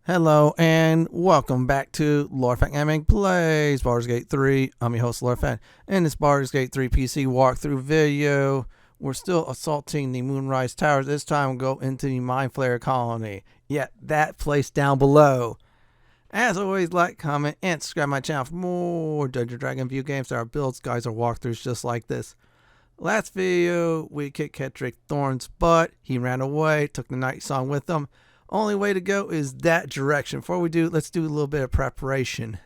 Hello and welcome back to Lorefan Gaming Plays Baldur's Gate 3. I'm your host Lorefan. In this Baldur's Gate 3 PC walkthrough video, we're still assaulting the Moonrise Towers. This time we'll go into the Mind Flayer Colony. Yeah, that place down below. As always, like, comment, and subscribe to my channel for more Dungeons & Dragons view games. There are builds, guides, or walkthroughs just like this. Last video, we kicked Kedrick Thorn's butt. He ran away, took the night song with him. Only way to go is that direction. Before we do, let's do a little bit of preparation.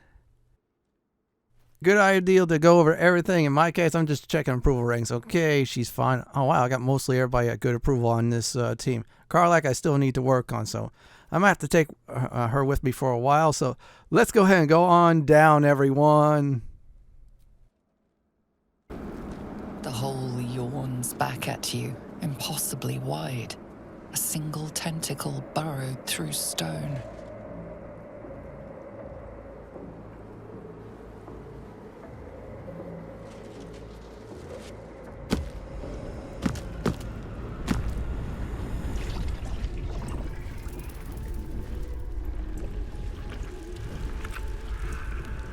Good idea to go over everything. In my case, I'm just checking approval ratings. Okay, she's fine. Oh wow, I got mostly everybody at good approval on this team. Karlak, I still need to work on, so I'm gonna have to take her with me for a while. So let's go ahead and go on down, everyone. The hole yawns back at you, impossibly wide. A single tentacle burrowed through stone.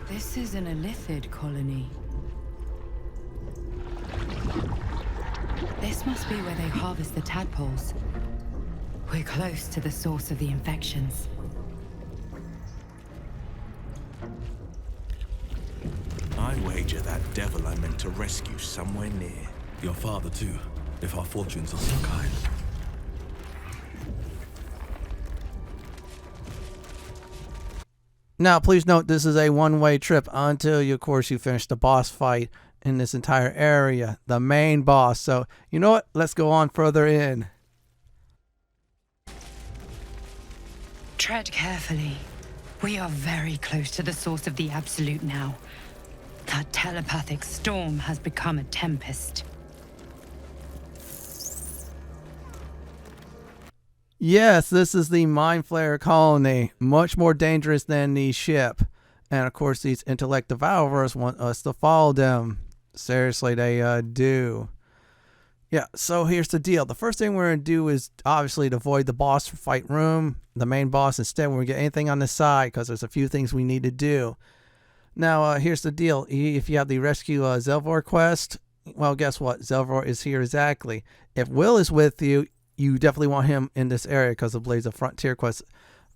This is an illithid colony. This must be where they harvest the tadpoles. We're close to the source of the infections. I wager that devil I meant to rescue somewhere near. Your father too, if our fortunes are so kind. Now, please note this is a one-way trip until you, of course, you finish the boss fight in this entire area, the main boss. So, you know what? Let's go on further in. Tread carefully. We are very close to the source of the Absolute now. That telepathic storm has become a tempest. Yes, this is the Mind Flayer Colony. Much more dangerous than the ship. And of course, these intellect devourers want us to follow them. Seriously, they do. Yeah, so here's the deal. The first thing we're going to do is obviously to avoid the boss fight room, the main boss. Instead, we're going to get anything on the side because there's a few things we need to do. Now, here's the deal. If you have the rescue Zevlor quest, well, guess what? Zevlor is here exactly. If Wyll is with you, you definitely want him in this area because the Blaze of Frontier quest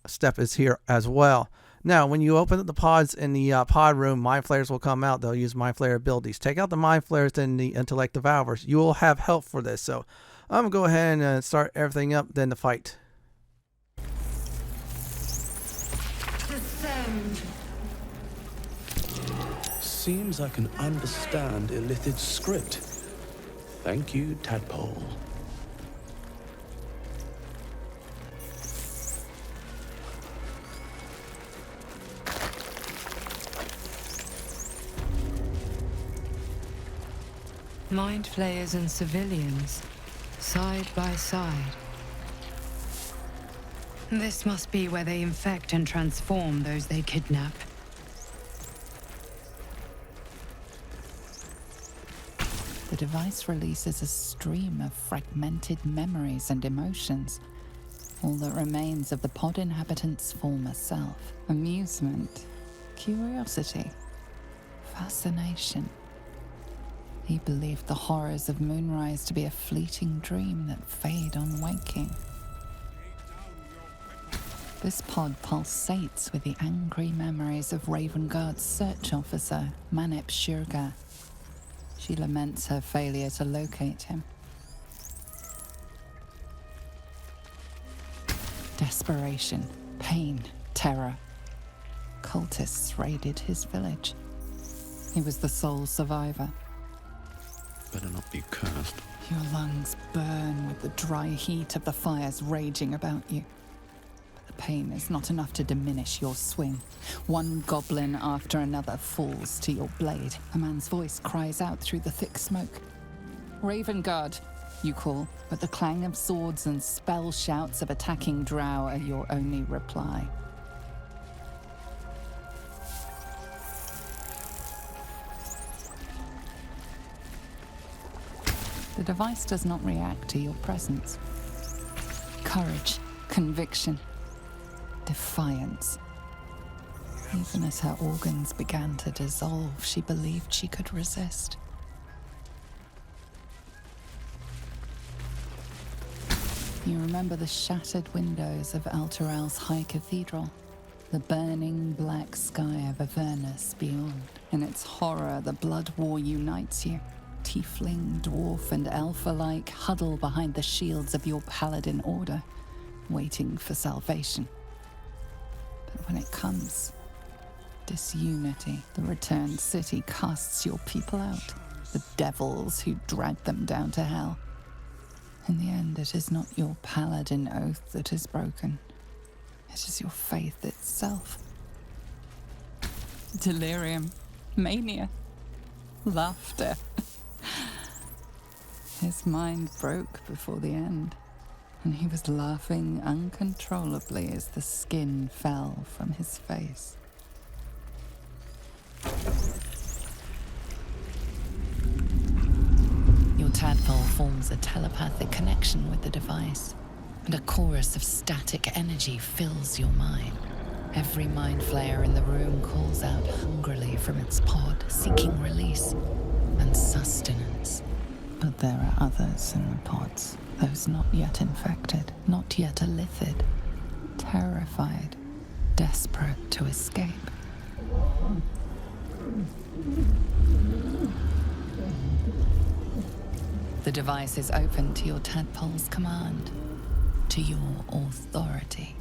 step is here as well. Now, when you open up the pods in the pod room, Mind Flayers will come out. They'll use Mind Flayer abilities. Take out the Mind Flayers and the Intellect Devourers. You will have help for this. So I'm going to go ahead and start everything up, then the fight. Descend. Seems I can understand illithid script. Thank you, Tadpole. Mind Flayers and civilians, side by side. This must be where they infect and transform those they kidnap. The device releases a stream of fragmented memories and emotions. All that remains of the pod inhabitant's former self. Amusement, curiosity, fascination. He believed the horrors of Moonrise to be a fleeting dream that fade on waking. This pod pulsates with the angry memories of Ravenguard's search officer, Manep Shurga. She laments her failure to locate him. Desperation, pain, terror. Cultists raided his village. He was the sole survivor. Better not be cursed. Your lungs burn with the dry heat of the fires raging about you. But the pain is not enough to diminish your swing. One goblin after another falls to your blade. A man's voice cries out through the thick smoke. Ravenguard, you call, but the clang of swords and spell shouts of attacking drow are your only reply. The device does not react to your presence. Courage, conviction, defiance. Even as her organs began to dissolve, she believed she could resist. You remember the shattered windows of Alteral's High Cathedral, the burning black sky of Avernus beyond. In its horror, the blood war unites you. Tiefling, dwarf, and elf alike huddle behind the shields of your paladin order, waiting for salvation. But when it comes, disunity, the returned city casts your people out, the devils who drag them down to hell. In the end, it is not your paladin oath that is broken. It is your faith itself. Delirium, mania, laughter. His mind broke before the end, and he was laughing uncontrollably as the skin fell from his face. Your tadpole forms a telepathic connection with the device, and a chorus of static energy fills your mind. Every mind flayer in the room calls out hungrily from its pod, seeking release and sustenance. But there are others in the pods, those not yet infected, not yet elithid, terrified, desperate to escape. The device is open to your tadpole's command, to your authority.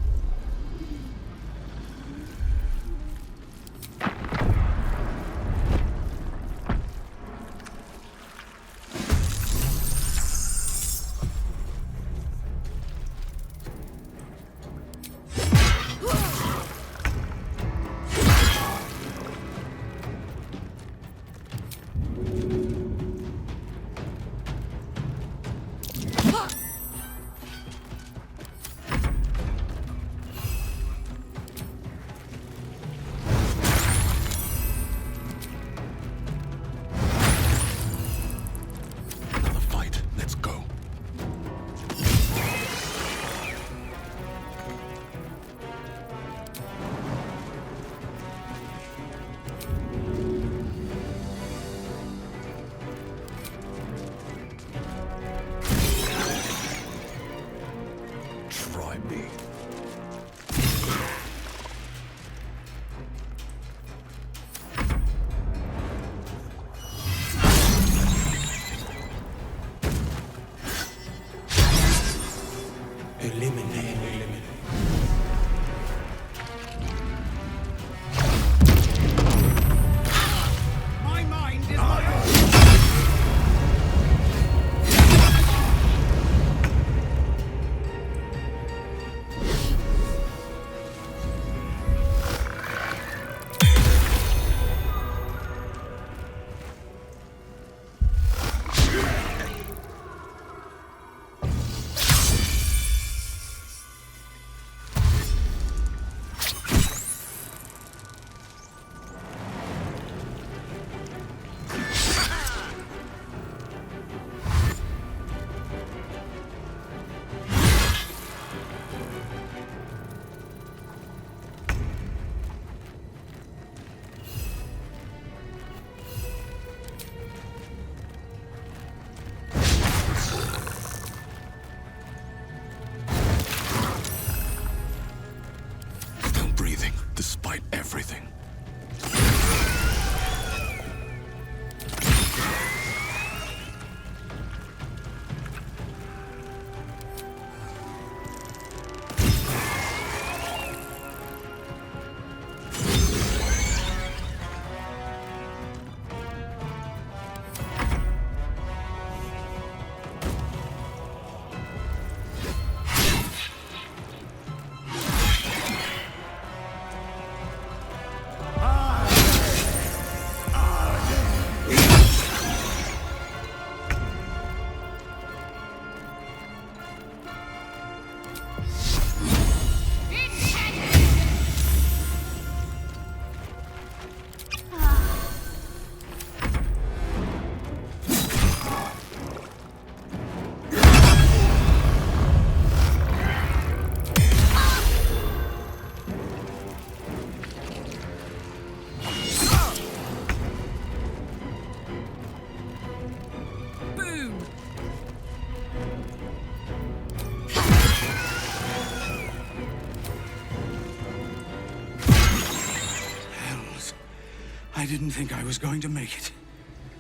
didn't think I was going to make it.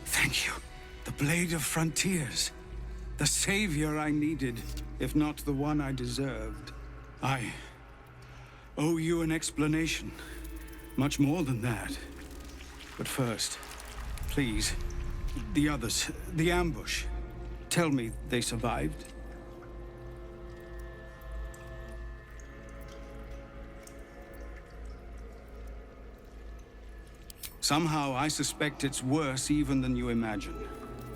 Thank you. The Blade of Frontiers. The savior I needed, if not the one I deserved. I owe you an explanation. Much more than that. But first, please, the others, the ambush. Tell me they survived. Somehow I suspect it's worse even than you imagine.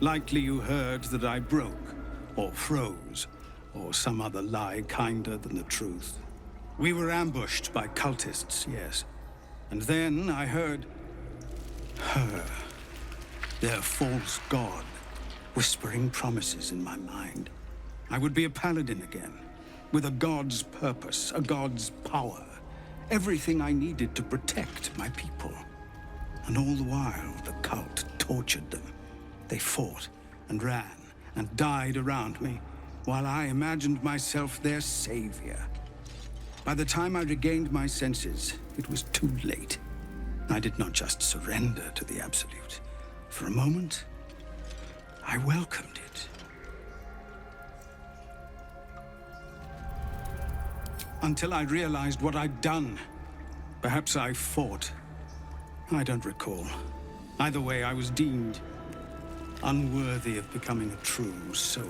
Likely you heard that I broke, or froze, or some other lie kinder than the truth. We were ambushed by cultists, yes. And then I heard her, their false god, whispering promises in my mind. I would be a paladin again, with a god's purpose, a god's power. Everything I needed to protect my people. And all the while, the cult tortured them. They fought and ran and died around me, while I imagined myself their savior. By the time I regained my senses, it was too late. I did not just surrender to the Absolute. For a moment, I welcomed it. Until I realized what I'd done. Perhaps I fought. I don't recall. Either way, I was deemed unworthy of becoming a true soul.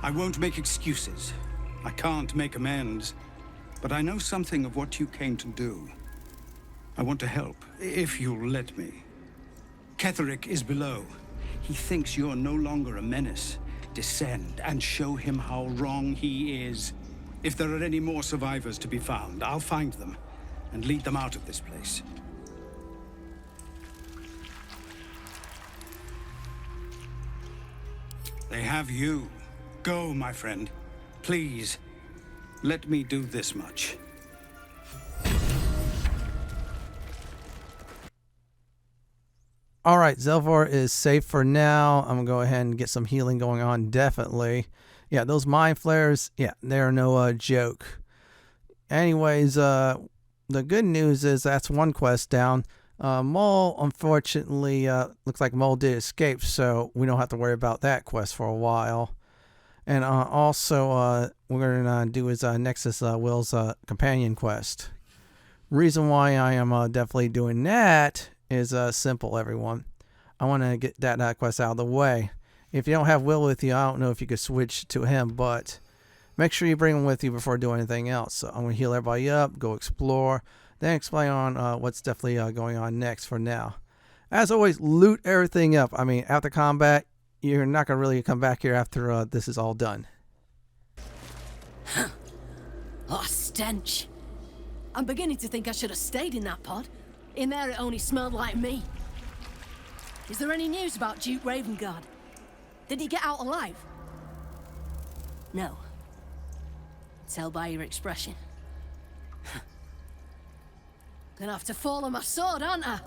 I won't make excuses. I can't make amends. But I know something of what you came to do. I want to help, if you'll let me. Ketheric is below. He thinks you're no longer a menace. Descend and show him how wrong he is. If there are any more survivors to be found, I'll find them and lead them out of this place. They have you. Go, my friend. Please, let me do this much. All right, Zevlor is safe for now. I'm going to go ahead and get some healing going on, definitely. Yeah, those Mind Flayers, yeah, they're no joke. Anyways, the good news is that's one quest down. Mole, unfortunately, looks like Mole did escape, so we don't have to worry about that quest for a while. And also, we're going to do his Nexus Wyll's companion quest. Reason why I am definitely doing that is simple, everyone. I want to get that quest out of the way. If you don't have Wyll with you, I don't know if you could switch to him, but make sure you bring him with you before doing anything else. So I'm going to heal everybody up, go explore, then explain on what's definitely going on next for now. As always, loot everything up. I mean, after combat, you're not going to really come back here after this is all done. Huh. Oh, stench. I'm beginning to think I should have stayed in that pod. In there it only smelled like me. Is there any news about Duke Ravengard? Did he get out alive? No. Tell by your expression. Gonna have to fall on my sword, aren't I?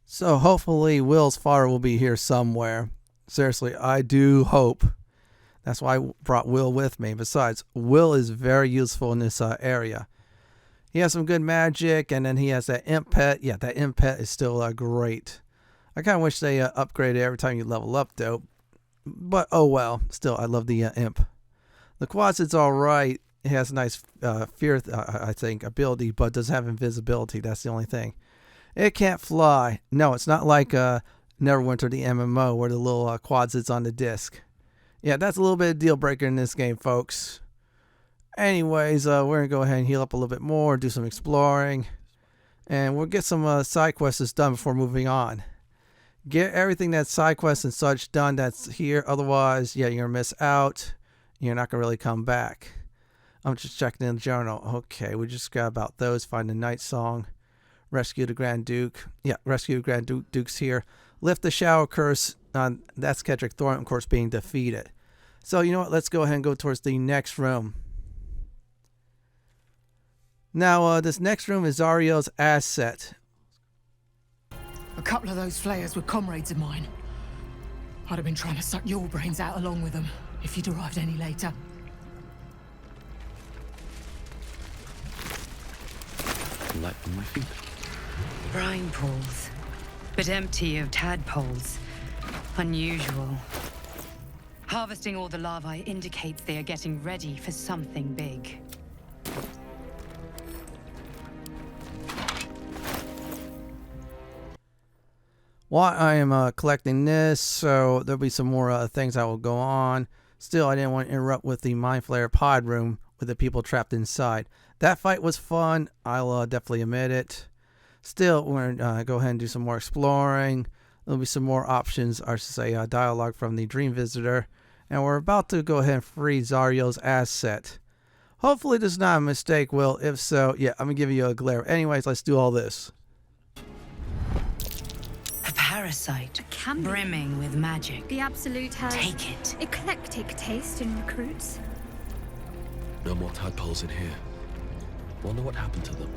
So hopefully Wyll's father will be here somewhere. Seriously, I do hope. That's why I brought Wyll with me. Besides, Wyll is very useful in this area. He has some good magic, and then he has that imp pet. Yeah, that imp pet is still great. I kind of wish they upgraded every time you level up, though. But, oh well. Still, I love the imp. The Quasid's alright. It has a nice fear, I think, ability, but doesn't have invisibility. That's the only thing. It can't fly. No, it's not like Neverwinter, the MMO, where the little Quasid's on the disc. Yeah, that's a little bit of a deal breaker in this game, folks. Anyways, we're going to go ahead and heal up a little bit more, do some exploring. And we'll get some side quests done before moving on. Get everything that's side quests and such done that's here. Otherwise, yeah, you're going to miss out. You're not going to really come back. I'm just checking in the journal. Okay, we just got about those. Find the Night Song. Rescue the Grand Duke. Yeah, rescue the Grand Duke's here. Lift the Shower Curse. That's Kedrick Thorn, of course, being defeated. So, you know what? Let's go ahead and go towards the next room. Now, this next room is Zariel's asset. A couple of those Flayers were comrades of mine. I'd have been trying to suck your brains out along with them, if you'd arrived any later. light on my feet. Brine pools, but empty of tadpoles. Unusual. Harvesting all the larvae indicates they are getting ready for something big. While I am collecting this, so there'll be some more things that will go on. Still, I didn't want to interrupt with the Mind Flayer pod room with the people trapped inside. That fight was fun. I'll definitely admit it. Still, we're going to go ahead and do some more exploring. There'll be some more options, or I should say dialogue from the Dream Visitor. And we're about to go ahead and free Zariel's asset. Hopefully this is not a mistake, Wyll. If so, yeah, I'm going to give you a glare. Anyways, let's do all this. A parasite, brimming with magic. The Absolute has Take it. eclectic taste in recruits. No more tadpoles in here. Wonder what happened to them.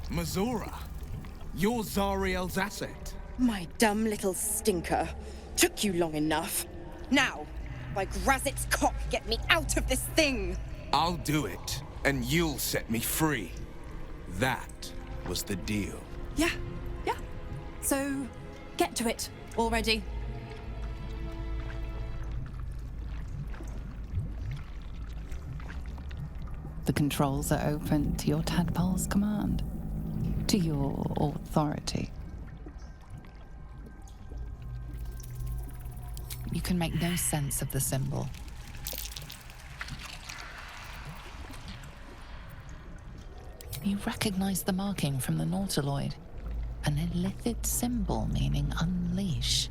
Mazora, you're Zariel's asset. My dumb little stinker. Took you long enough. Now, by Grazit's cock, get me out of this thing! I'll do it, and you'll set me free. That was the deal. Yeah. So, get to it already. The controls are open to your tadpole's command, to your authority. You can make no sense of the symbol. You recognize the marking from the Nautiloid, an illithid symbol meaning unleash.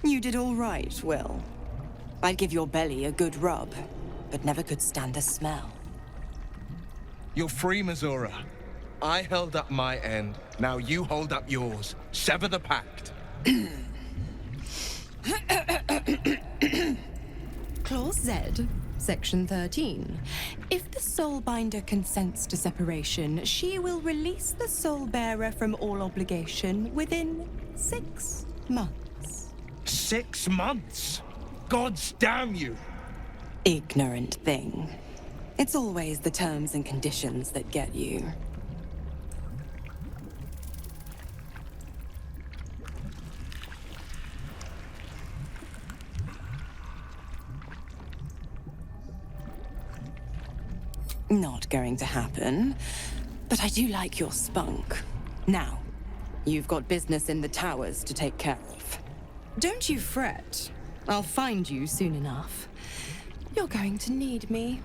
You did all right, Wyll. I'd give your belly a good rub, but never could stand the smell. You're free, Mazora. I held up my end. Now you hold up yours. Sever the pact. Clause Z, Section 13. If the Soulbinder consents to separation, she will release the Soulbearer from all obligation within 6 months. 6 months? Gods damn you! Ignorant thing. It's always the terms and conditions that get you. Not going to happen, but I do like your spunk. Now, you've got business in the towers to take care of. Don't you fret. I'll find you soon enough. You're going to need me.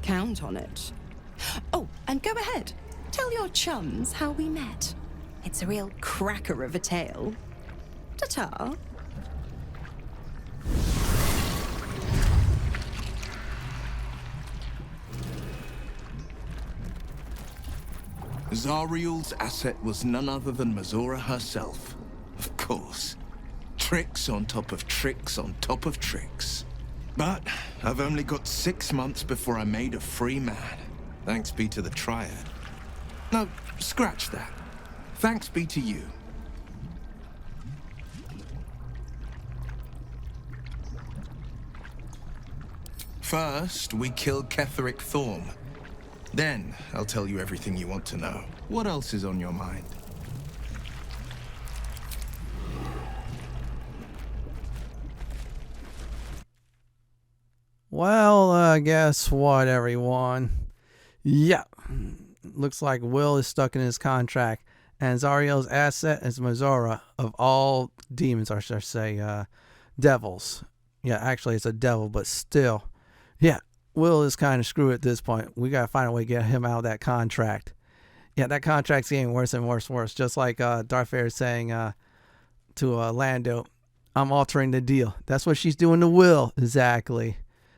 Count on it. Oh, and go ahead. Tell your chums how we met. It's a real cracker of a tale. Ta-ta. Zariel's asset was none other than Mazora herself. Of course. Tricks on top of tricks on top of tricks. But I've only got 6 months before I'm made a free man. Thanks be to the Triad. No, scratch that. Thanks be to you. First, we killed Ketheric Thorm. Then, I'll tell you everything you want to know. What else is on your mind? Well, guess what, everyone? Yeah, looks like Wyll is stuck in his contract, and Zariel's asset is Mazora, of all demons, or should I say, devils. Yeah, actually, it's a devil, but still. Yeah, Wyll is kind of screwed at this point. We gotta find a way to get him out of that contract. Yeah, that contract's getting worse and worse and worse. Just like Darth Vader saying to Lando, I'm altering the deal. That's what she's doing to Wyll. Exactly.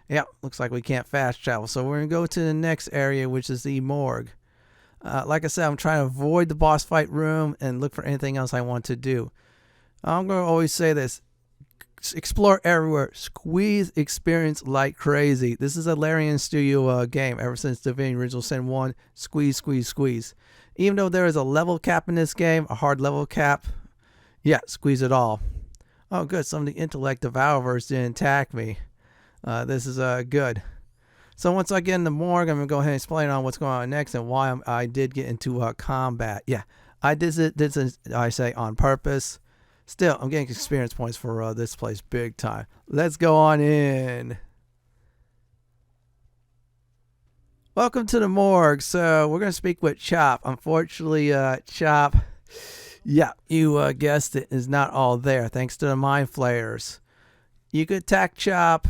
Yep, looks like we can't fast travel. So we're going to go to the next area, which is the morgue. Like I said, I'm trying to avoid the boss fight room and look for anything else I want to do. I'm going to always say this. Explore everywhere. Squeeze experience like crazy. This is a Larian Studio game ever since Divinity Original Sin 1. Squeeze, squeeze, squeeze. Even though there is a level cap in this game, a hard level cap, yeah, squeeze it all. Oh, good. Some of the intellect devourers didn't attack me. This is good. So once I get in the morgue, I'm going to go ahead and explain on what's going on next and why I did get into combat. Yeah, I did it, I say, on purpose. Still, I'm getting experience points for this place big time. Let's go on in. Welcome to the morgue. So we're going to speak with Chop. Unfortunately, Chop, yeah, you guessed it, is not all there thanks to the Mind Flayers. You could attack Chop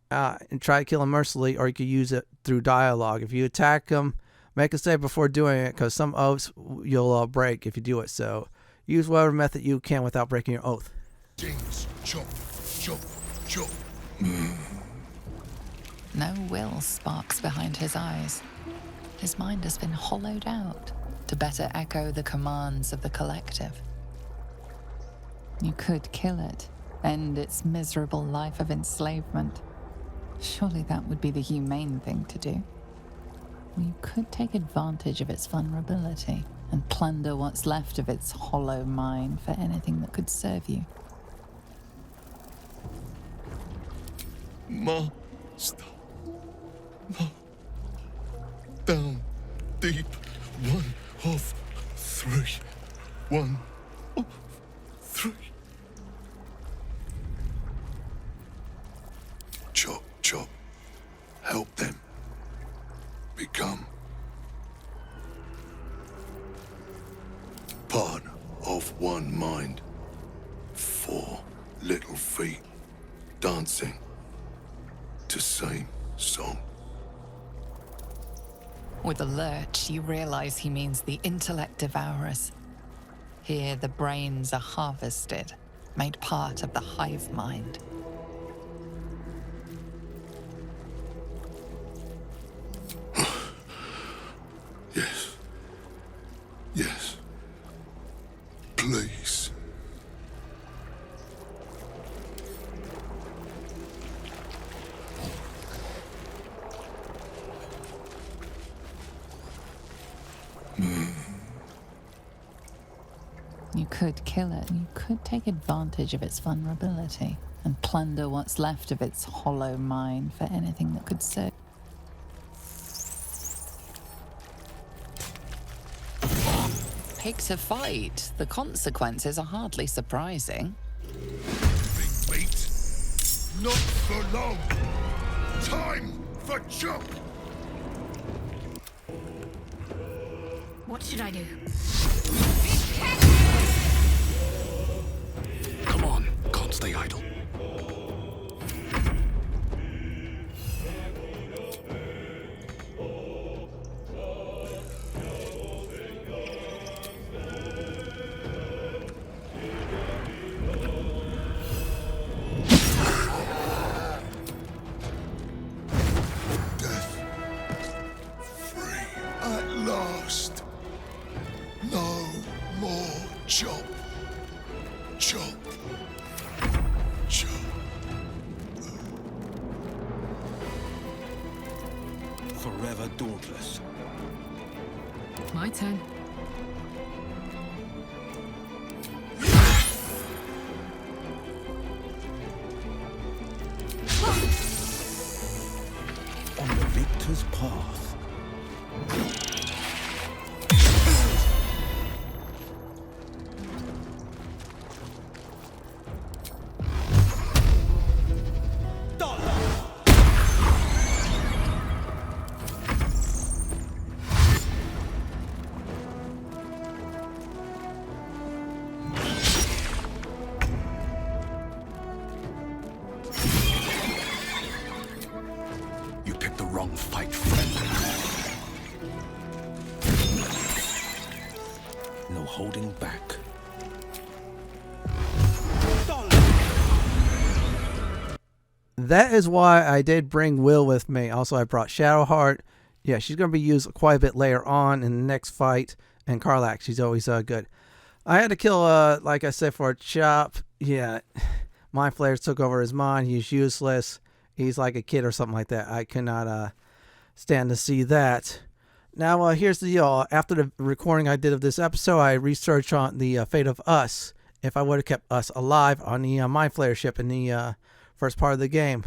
and try to kill him mercilessly, or you could use it through dialogue. If you attack him, make a save before doing it, because some oaths you'll break if you do it. So use whatever method you can without breaking your oath. James, chop, chop, chop. No Wyll sparks behind his eyes. His mind has been hollowed out to better echo the commands of the collective. You could kill it, end its miserable life of enslavement. Surely that would be the humane thing to do. Or you could take advantage of its vulnerability and plunder what's left of its hollow mind for anything that could serve you. Master. No. Down. Deep. 1 of 3. 1 of 3. Chop, chop. Help them. Become part of one mind. 4 little feet dancing to same song. With a lurch, you realize he means the intellect devourers. Here, the brains are harvested, made part of the hive mind. Yes. Yes. Please. You could kill it, you could take advantage of its vulnerability and plunder what's left of its hollow mind for anything that could serve. Pick to fight. The consequences are hardly surprising. Big mate. Not for long. Time for jump. What should I do? Come on, can't stay idle. Chop. Chop. Chop. Forever dauntless. My turn. On the victor's path. Holding back. that is why I did bring Wyll with me. Also, I brought Shadowheart. Yeah, she's going to be used quite a bit later on in the next fight. And Karlach, she's always good. I had to kill, like I said, for a chop. Yeah, Mind Flayers took over his mind. He's useless. He's like a kid or something like that. I cannot stand to see that. Now, here's the deal. After the recording I did of this episode, I researched on the fate of us. If I would have kept us alive on the Mind Flayer ship in the first part of the game.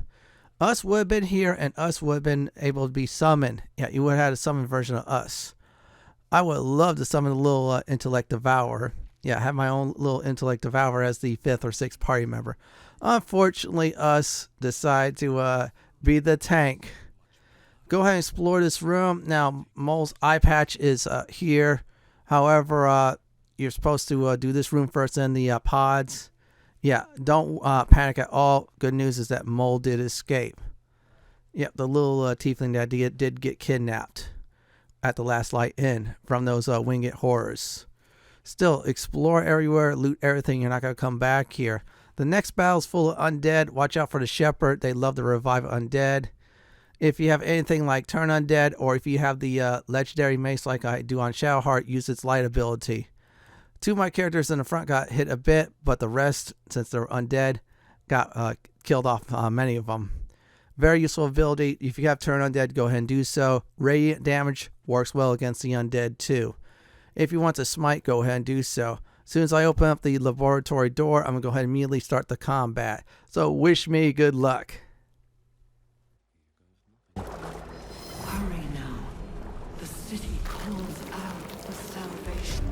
Us would have been here, and us would have been able to be summoned. Yeah, you would have had a summoned version of us. I would love to summon a little Intellect Devourer. Yeah, have my own little Intellect Devourer as the 5th or 6th party member. Unfortunately, us decide to be the tank. Go ahead and explore this room. Now, Mole's eye patch is here. However, you're supposed to do this room first, then the pods. Yeah, don't panic at all. Good news is that Mole did escape. Yep, the little tiefling that did get kidnapped at the last light in from those winged horrors. Still, explore everywhere, loot everything. You're not going to come back here. The next battle is full of undead. Watch out for the shepherd. They love to revive undead. If you have anything like turn undead, or if you have the legendary mace like I do on Shadowheart, use its light ability. 2 of my characters in the front got hit a bit, but the rest, since they're undead, got killed off, many of them. Very useful ability. If you have turn undead, go ahead and do so. Radiant damage works well against the undead too. If you want to smite, go ahead and do so. As soon as I open up the laboratory door, I'm going to go ahead and immediately start the combat. So wish me good luck. Hurry now. The city calls out for salvation.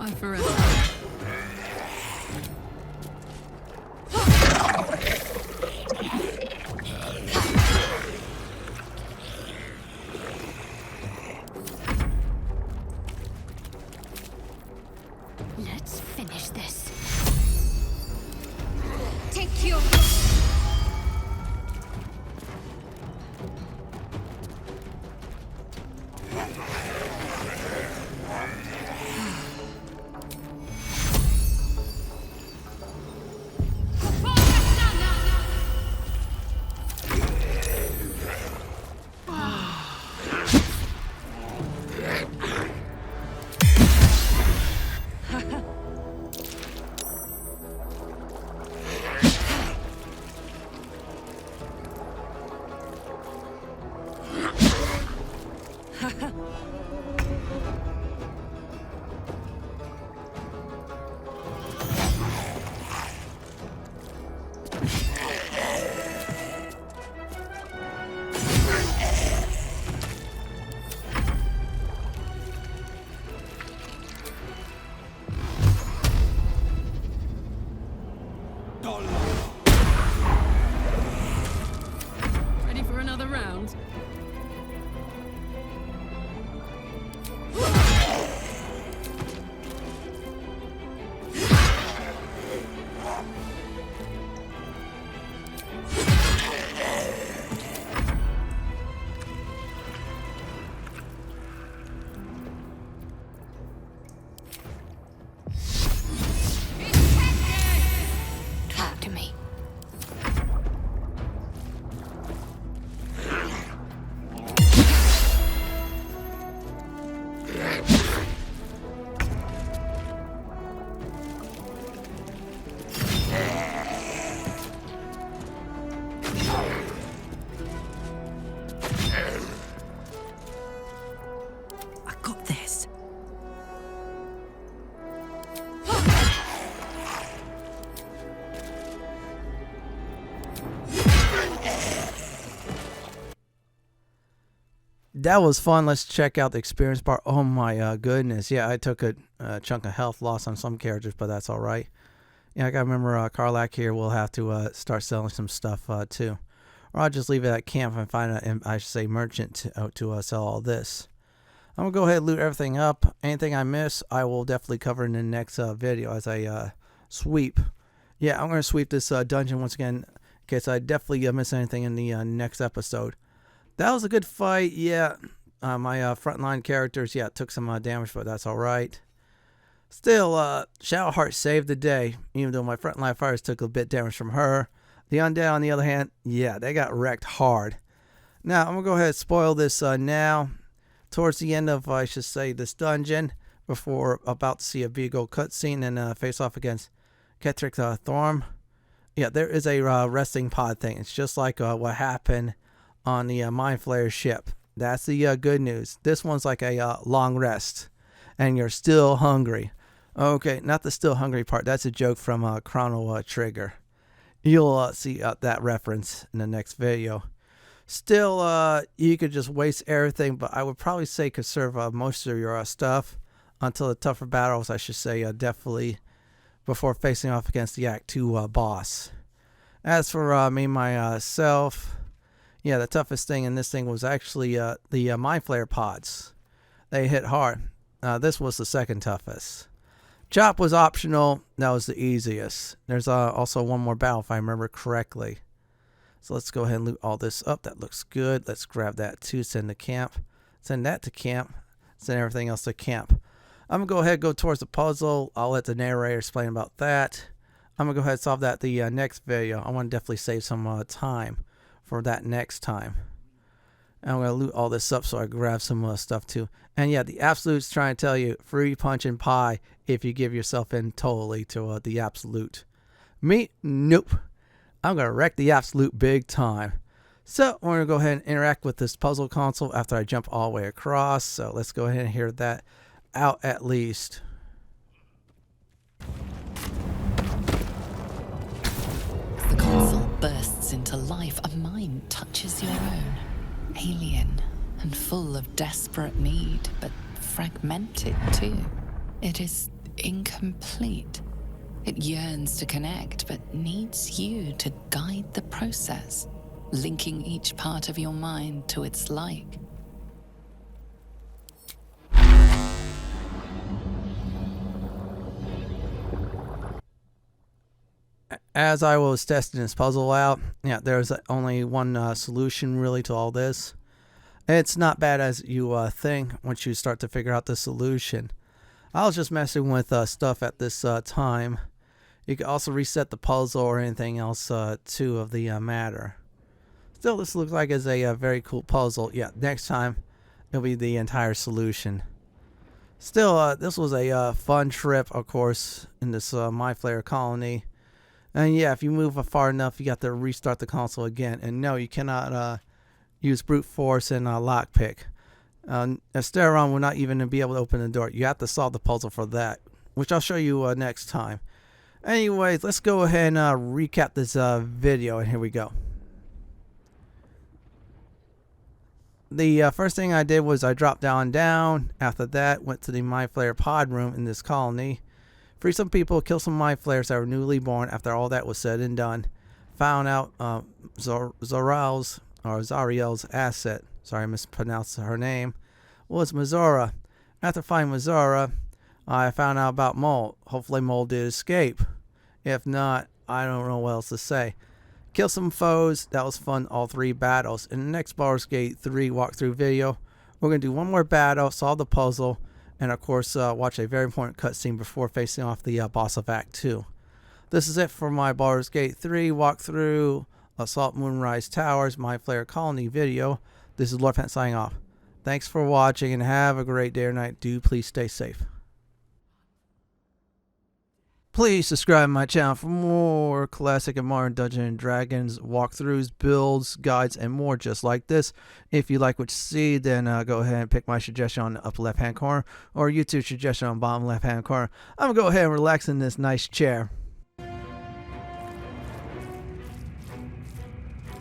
Bye forever. Let's finish this. Take your... Ready for another round? Talk to me. I got this. That was fun. Let's check out the experience bar. Oh my goodness. Yeah, I took a chunk of health loss on some characters, but that's all right. Yeah, I gotta remember Karlak here will have to start selling some stuff too. Or I'll just leave it at camp and find I should say merchant to sell all this. I'm gonna go ahead and loot everything up. Anything I miss, I will definitely cover in the next video as I sweep. Yeah, I'm gonna sweep this dungeon once again in case I definitely miss anything in the next episode. That was a good fight. Yeah, my frontline characters, yeah, took some damage, but that's all right. Still, Shadowheart saved the day, even though my frontline fighters took a bit damage from her. The undead, on the other hand, yeah, they got wrecked hard. Now, I'm going to go ahead and spoil this now. Towards the end of, I should say, this dungeon, before about to see a Beagle cutscene and face off against Ketrick Thorm. Yeah, there is a resting pod thing. It's just like what happened on the Mind Flayer ship. That's the good news. This one's like a long rest, and you're still hungry. Okay, not the still hungry part. That's a joke from Chrono Trigger. You'll see that reference in the next video. Still, you could just waste everything, but I would probably say conserve most of your stuff until the tougher battles, I should say, definitely before facing off against the Act 2 boss. As for me, myself, yeah, the toughest thing in this thing was actually the Mind Flayer pods. They hit hard. This was the second toughest. Chop was optional. That was the easiest. There's also one more battle if I remember correctly. So let's go ahead and loot all this up. That looks good. Let's grab that too. Send to camp. Send that to camp. Send everything else to camp. I'm going to go ahead and go towards the puzzle. I'll let the narrator explain about that. I'm going to go ahead and solve that the next video. I want to definitely save some time for that next time. And I'm going to loot all this up so I grab some stuff too. And yeah, the Absolute's trying to tell you, free punch and pie if you give yourself in totally to the Absolute. Me? Nope. I'm going to wreck the Absolute big time. So we're going to go ahead and interact with this puzzle console after I jump all the way across. So let's go ahead and hear that out at least. The console bursts into life. A mind touches your own. Alien and full of desperate need, but fragmented too. It is incomplete. It yearns to connect, but needs you to guide the process, linking each part of your mind to its like. As I was testing this puzzle out, yeah, there's only one solution really to all this. It's not bad as you think once you start to figure out the solution. I was just messing with stuff at this time. You can also reset the puzzle or anything else too of the matter. Still, this looks like it's a very cool puzzle. Yeah, next time it'll be the entire solution. Still, this was a fun trip, of course, in this Mind Flayer Colony. And yeah, if you move far enough, you got to restart the console again. And no, you cannot use brute force and lockpick. Asteron will not even be able to open the door. You have to solve the puzzle for that, which I'll show you next time. Anyways, let's go ahead and recap this video, and here we go. The first thing I did was I dropped down. After that, went to the Mind Flayer pod room in this colony. Free some people, kill some Mind Flayers that were newly born. After all that was said and done, found out Zariel's asset, sorry I mispronounced her name, was Mazora. After finding Mazora, I found out about Mole. Hopefully Mole did escape. If not, I don't know what else to say. Kill some foes. That was fun, all 3 battles. In the next Baldur's Gate 3 walkthrough video, we're going to do one more battle, solve the puzzle, and of course watch a very important cutscene before facing off the boss of Act 2. This is it for my Baldur's Gate 3 walkthrough, Assault Moonrise Towers, Mind Flayer Colony video. This is Lord Fenton signing off. Thanks for watching and have a great day or night. Do please stay safe. Please subscribe to my channel for more classic and modern Dungeons & Dragons walkthroughs, builds, guides, and more just like this. If you like what you see, then go ahead and pick my suggestion on the upper left-hand corner or YouTube suggestion on the bottom left-hand corner. I'm going to go ahead and relax in this nice chair.